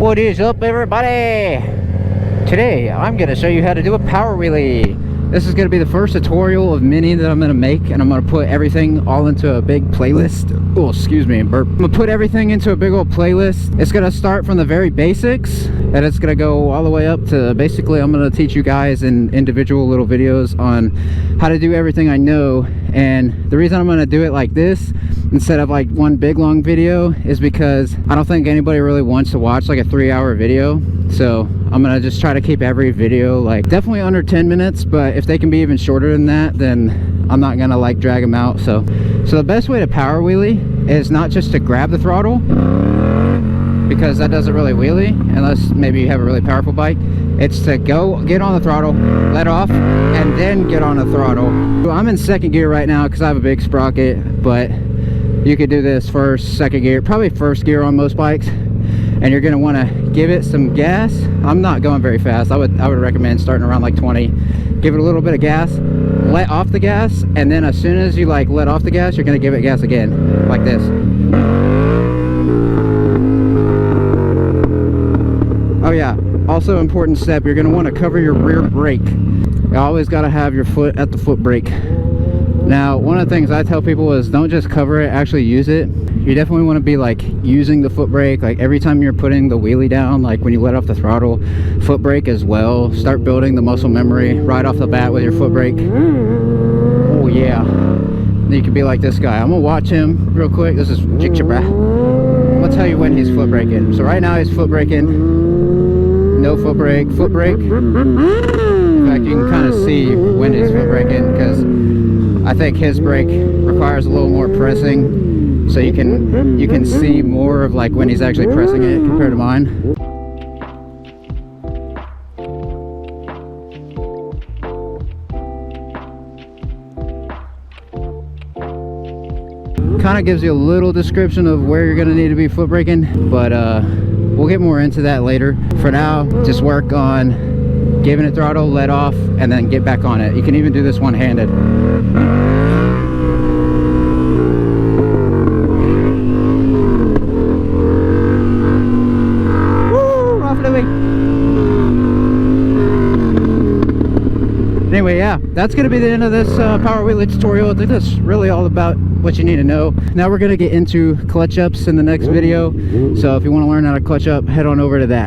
What is up, everybody? Today I'm going to show you how to do a power wheelie. This is going to be the first tutorial of many that I'm going to make, and I'm going to put everything all into a big playlist. Oh, excuse me, burp. I'm going to put everything into a big old playlist. It's going to start from the very basics, and it's going to go all the way up to basically I'm going to teach you guys in individual little videos on how to do everything I know. And the reason I'm going to do it like this instead of like one big long video is because I don't think anybody really wants to watch like a 3-hour video. So I'm gonna just try to keep every video like definitely under 10 minutes, but if they can be even shorter than that, then I'm not gonna like drag them out. So the best way to power wheelie is not just to grab the throttle, because that doesn't really wheelie unless maybe you have a really powerful bike. It's to get on the throttle, let off, and then get on the throttle. I'm in second gear right now because I have a big sprocket, but you could do this first, second gear, probably first gear on most bikes. And you're gonna want to give it some gas. I'm not going very fast. I would recommend starting around like 20. Give it a little bit of gas, let off the gas, and then as soon as you like let off the gas, you're gonna give it gas again, like this. Oh yeah, also important step, you're gonna want to cover your rear brake. You always gotta have your foot at the foot brake. Now, one of the things I tell people is don't just cover it, actually use it. You definitely want to be like using the foot brake, like every time you're putting the wheelie down, like when you let off the throttle, foot brake as well. Start building the muscle memory right off the bat with your foot brake. Oh yeah. Then you can be like this guy. I'm gonna watch him real quick. This is Jikchabra. I'm gonna tell you when he's foot braking. So right now he's foot braking. No foot brake, foot brake. In fact, you can kind of see when he's foot braking because I think his brake requires a little more pressing, so you can see more of like when he's actually pressing it compared to mine. Kind of gives you a little description of where you're going to need to be foot braking, but we'll get more into that later. For now, just work on giving it throttle, let off, and then get back on it. You can even do this one-handed. Woo! Off the way. Anyway, yeah, that's going to be the end of this power wheelie tutorial. I think that's really all about what you need to know. Now we're going to get into clutch ups in the next video. So if you want to learn how to clutch up, head on over to that.